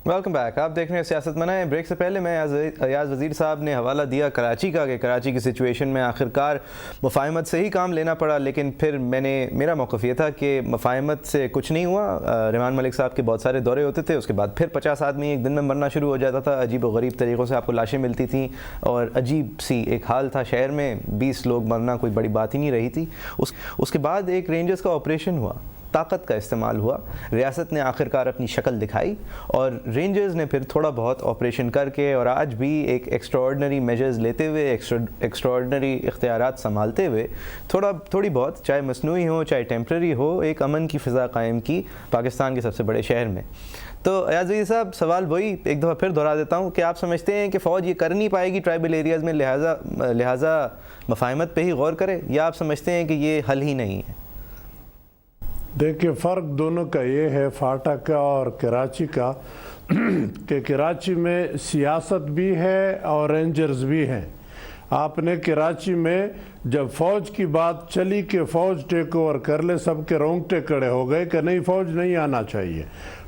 Welcome back. آپ دیکھ رہے ہیں سیاست منائے. بریک سے پہلے میں ایاز وزیر صاحب نے حوالہ دیا کراچی کا کہ کراچی کی سچویشن میں آخرکار مفاہمت سے ہی کام لینا پڑا، لیکن پھر میرا موقف یہ تھا کہ مفاہمت سے کچھ نہیں ہوا. ریحان ملک صاحب کے بہت سارے دورے ہوتے تھے، اس کے بعد پھر 50 آدمی ایک دن میں مرنا شروع ہو جاتا تھا. عجیب و غریب طریقوں سے آپ کو لاشیں ملتی تھیں اور عجیب سی ایک حال تھا شہر میں. 20 لوگ مرنا کوئی بڑی بات ہی نہیں رہی تھی. اس کے بعد ایک رینجرز کا آپریشن ہوا، طاقت کا استعمال ہوا، ریاست نے آخرکار اپنی شکل دکھائی اور رینجرز نے پھر تھوڑا بہت آپریشن کر کے اور آج بھی ایک ایکسٹراڈنری میجرز لیتے ہوئے، ایکسٹراڈنری اختیارات سنبھالتے ہوئے تھوڑی بہت، چاہے مصنوعی ہو چاہے ٹیمپرری ہو، ایک امن کی فضا قائم کی پاکستان کے سب سے بڑے شہر میں. تو ایاز وزیر صاحب، سوال وہی ایک دفعہ پھر دہرا دیتا ہوں کہ آپ سمجھتے ہیں کہ فوج یہ کر نہیں پائے گی ٹرائبل ایریاز میں، لہٰذا مفاہمت پہ ہی غور کرے، یا آپ سمجھتے ہیں کہ یہ حل ہی نہیں ہے؟ دیکھیں، فرق دونوں کا یہ ہے، فاٹا کا اور کراچی کا، کہ کراچی میں سیاست بھی ہے اور رینجرز بھی ہیں. آپ نے کراچی میں جب فوج کی بات چلی کہ فوج ٹیک اوور کر لے، سب کے رونگٹے کڑے ہو گئے کہ نہیں، فوج نہیں آنا چاہیے.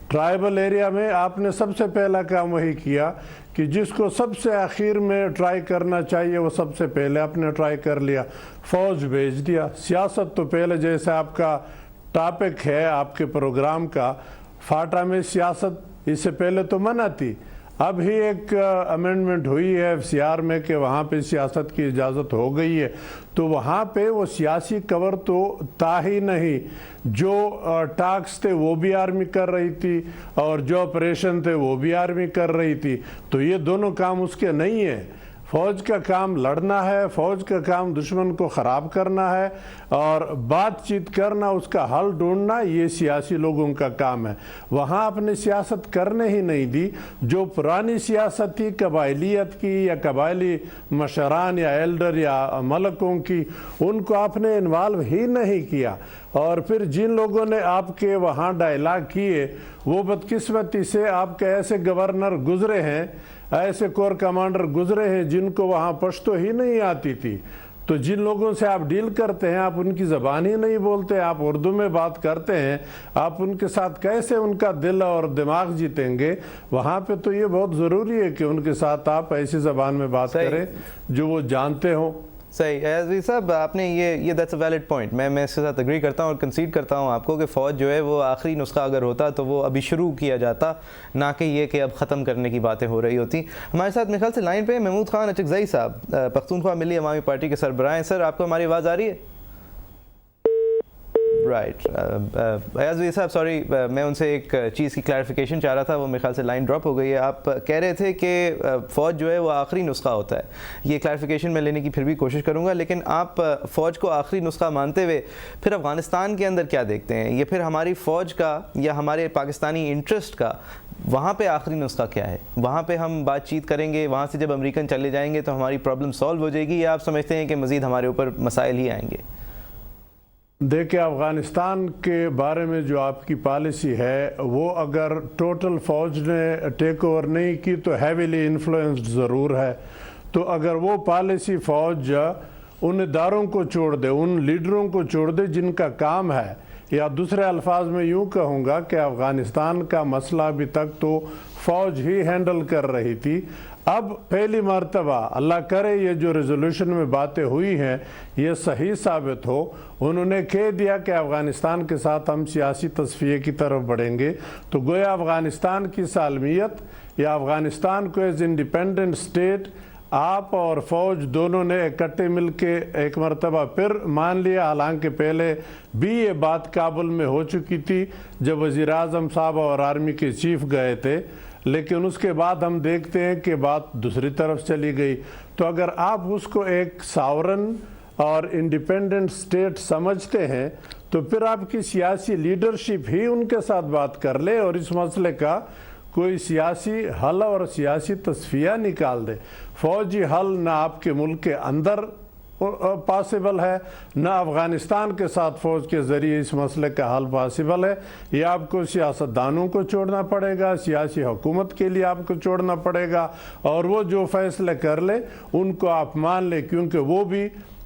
ٹرائبل ایریا میں آپ نے سب سے پہلا کام وہی کیا کہ جس کو سب سے آخر میں ٹرائی کرنا چاہیے وہ سب سے پہلے آپ نے ٹرائی کر لیا، فوج بھیج دیا. سیاست تو پہلے، جیسے آپ کا ٹاپک ہے آپ کے پروگرام کا، فاٹا میں سیاست اس سے پہلے تو منع تھی. اب ہی ایک امینڈمنٹ ہوئی ہے FCR میں کہ وہاں پہ سیاست کی اجازت ہو گئی ہے، تو وہاں پہ وہ سیاسی کور تو تھا ہی نہیں. جو ٹاکس تھے وہ بھی آرمی کر رہی تھی اور جو آپریشن تھے وہ بھی آرمی کر رہی تھی. تو یہ دونوں کام اس کے نہیں ہیں. فوج کا کام لڑنا ہے، فوج کا کام دشمن کو خراب کرنا ہے اور بات چیت کرنا، اس کا حل ڈھونڈنا، یہ سیاسی لوگوں کا کام ہے. وہاں اپنے سیاست کرنے ہی نہیں دی. جو پرانی سیاست تھی قبائلیت کی یا قبائلی مشران یا ایلڈر یا ملکوں کی، ان کو آپ نے انوالو ہی نہیں کیا. اور پھر جن لوگوں نے آپ کے وہاں ڈائلاگ کیے، وہ بدقسمتی سے آپ کے ایسے گورنر گزرے ہیں، ایسے کور کمانڈر گزرے ہیں جن کو وہاں پشتو ہی نہیں آتی تھی. تو جن لوگوں سے آپ ڈیل کرتے ہیں، آپ ان کی زبان ہی نہیں بولتے، آپ اردو میں بات کرتے ہیں، آپ ان کے ساتھ کیسے ان کا دل اور دماغ جیتیں گے؟ وہااں پہ تو یہ بہت ضروری ہے کہ ان کے ساتھ آپ ایسی زبان میں بات کریں جو وہ جانتے ہوں. صحیح. ایاز صاحب، آپ نے یہ دیٹس اے ویلڈ پوائنٹ. میں اس کے ساتھ اگری کرتا ہوں اور کنسیڈ کرتا ہوں آپ کو کہ فوج جو ہے وہ آخری نسخہ اگر ہوتا تو وہ ابھی شروع کیا جاتا، نہ کہ یہ کہ اب ختم کرنے کی باتیں ہو رہی ہوتی. ہمارے ساتھ میرے خیال سے لائن پہ محمود خان اچکزئی صاحب، پختونخوا ملی عوامی پارٹی کے سربراہ ہیں. سر، آپ کو ہماری آواز آ رہی ہے؟ رائٹ. ایاز صاحب، سوری، میں ان سے ایک چیز کی کلیریفیکیشن چاہ رہا تھا، وہ میرے خیال سے لائن ڈراپ ہو گئی ہے. آپ کہہ رہے تھے کہ فوج جو ہے وہ آخری نسخہ ہوتا ہے. یہ کلیریفیکیشن میں لینے کی پھر بھی کوشش کروں گا، لیکن آپ فوج کو آخری نسخہ مانتے ہوئے پھر افغانستان کے اندر کیا دیکھتے ہیں؟ یہ پھر ہماری فوج کا یا ہمارے پاکستانی انٹرسٹ کا وہاں پہ آخری نسخہ کیا ہے؟ وہاں پہ ہم بات چیت کریں گے، وہاں سے جب امریکن چلے جائیں گے تو ہماری پرابلم سالو ہو جائے گی، یا آپ سمجھتے ہیں کہ مزید ہمارے اوپر مسائل ہی آئیں گے؟ دیکھیں، افغانستان کے بارے میں جو آپ کی پالیسی ہے، وہ اگر ٹوٹل فوج نے ٹیک اوور نہیں کی تو ہیویلی انفلوئنسڈ ضرور ہے. تو اگر وہ پالیسی فوج ان اداروں کو چھوڑ دے، ان لیڈروں کو چھوڑ دے جن کا کام ہے، یا دوسرے الفاظ میں یوں کہوں گا کہ افغانستان کا مسئلہ ابھی تک تو فوج ہی ہینڈل کر رہی تھی. اب پہلی مرتبہ اللہ کرے یہ جو ریزولوشن میں باتیں ہوئی ہیں یہ صحیح ثابت ہو. انہوں نے کہہ دیا کہ افغانستان کے ساتھ ہم سیاسی تصفیے کی طرف بڑھیں گے، تو گویا افغانستان کی سالمیت یا افغانستان کو ایز انڈیپینڈنٹ اسٹیٹ آپ اور فوج دونوں نے اکٹھے مل کے ایک مرتبہ پھر مان لیا. حالانکہ پہلے بھی یہ بات کابل میں ہو چکی تھی جب وزیر اعظم صاحب اور آرمی کے چیف گئے تھے، لیکن اس کے بعد ہم دیکھتے ہیں کہ بات دوسری طرف چلی گئی. تو اگر آپ اس کو ایک ساورن اور انڈیپینڈنٹ سٹیٹ سمجھتے ہیں تو پھر آپ کی سیاسی لیڈرشپ ہی ان کے ساتھ بات کر لے اور اس مسئلے کا کوئی سیاسی حل اور سیاسی تصفیہ نکال دے. فوجی حل نہ آپ کے ملک کے اندر پاسبل ہے، نہ افغانستان کے ساتھ فوج کے ذریعے اس مسئلے کا حل پاسبل ہے. یہ آپ کو سیاستدانوں کو چھوڑنا پڑے گا، سیاسی حکومت کے لیے آپ کو چھوڑنا پڑے گا، اور وہ جو فیصلے کر لے ان کو آپ مان لیں، کیونکہ وہ بھی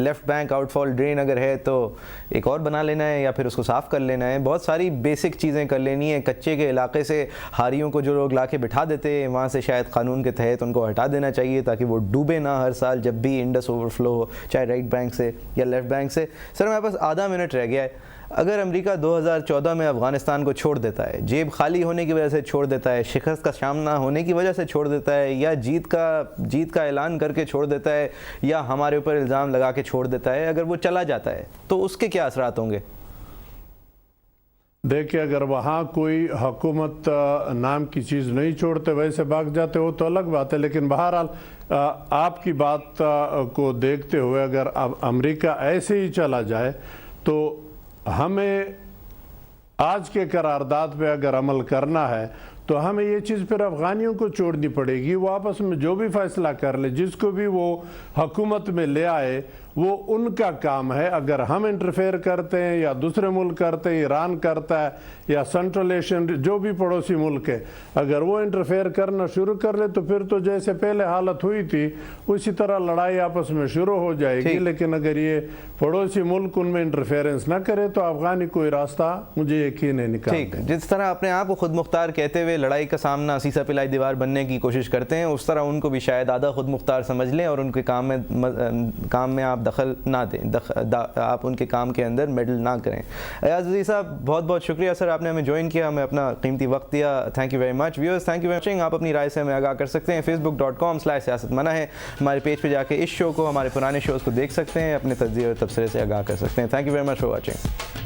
لیفٹ بینک آؤٹ فال ڈرین اگر ہے تو ایک اور بنا لینا ہے یا پھر اس کو صاف کر لینا ہے. بہت ساری بیسک چیزیں کر لینی ہے. کچے کے علاقے سے ہاریوں کو جو لوگ لا کے بٹھا دیتے ہیں وہاں سے شاید قانون کے تحت ان کو ہٹا دینا چاہیے تاکہ وہ ڈوبے نہ ہر سال جب بھی انڈس اوور فلو ہو, چاہے رائٹ بینک سے یا لیفٹ بینک سے. سر ہمارے پاس آدھا منٹ رہ گیا ہے. اگر امریکہ 2014 میں افغانستان کو چھوڑ دیتا ہے, جیب خالی ہونے کی وجہ سے چھوڑ دیتا ہے, شکست کا سامنا ہونے کی وجہ سے چھوڑ دیتا ہے, یا جیت کا اعلان کر کے چھوڑ دیتا ہے, یا ہمارے اوپر الزام لگا کے چھوڑ دیتا ہے, اگر وہ چلا جاتا ہے تو اس کے کیا اثرات ہوں گے؟ دیکھیں, اگر وہاں کوئی حکومت نام کی چیز نہیں چھوڑتے, ویسے بھاگ جاتے ہو تو الگ بات ہے. لیکن بہرحال آپ کی بات کو دیکھتے ہوئے اگر امریکہ ایسے ہی چلا جائے تو ہمیں آج کے قرارداد پہ اگر عمل کرنا ہے تو ہمیں یہ چیز پھر افغانیوں کو چھوڑنی پڑے گی. وہ آپس میں جو بھی فیصلہ کر لے, جس کو بھی وہ حکومت میں لے آئے, وہ ان کا کام ہے. اگر ہم انٹرفیئر کرتے ہیں یا دوسرے ملک کرتے ہیں, ایران کرتا ہے یا سنٹرل ایشین جو بھی پڑوسی ملک ہے, اگر وہ انٹرفیئر کرنا شروع کر لے تو پھر تو جیسے پہلے حالت ہوئی تھی اسی طرح لڑائی آپس میں شروع ہو جائے گی. لیکن اگر یہ پڑوسی ملک ان میں انٹرفیئرنس نہ کرے تو افغانی کوئی راستہ مجھے یقین ہے نکال. ٹھیک, جس طرح اپنے آپ کو خود مختار کہتے ہوئے لڑائی کا سامنا سیسا پلائی دیوار بننے کی کوشش کرتے ہیں, اس طرح ان کو بھی شاید آدھا خود مختار سمجھ لیں اور ان کے کام میں آپ دخل نہ دیں, آپ ان کے کام کے اندر میڈل نہ کریں. ایاز عزیز صاحب بہت بہت شکریہ سر, آپ نے ہمیں جوائن کیا, ہمیں اپنا قیمتی وقت دیا. Thank you very much. Viewers thank you very much. آپ اپنی رائے سے ہمیں آگاہ کر سکتے ہیں. facebook.com/سیاست منع ہے. ہمارے پیج پہ جا کے اس شو کو, ہمارے پرانے شوز کو دیکھ سکتے ہیں, اپنے تجزیے اور تبصرے سے آگاہ کر سکتے ہیں. Thank you very much for watching.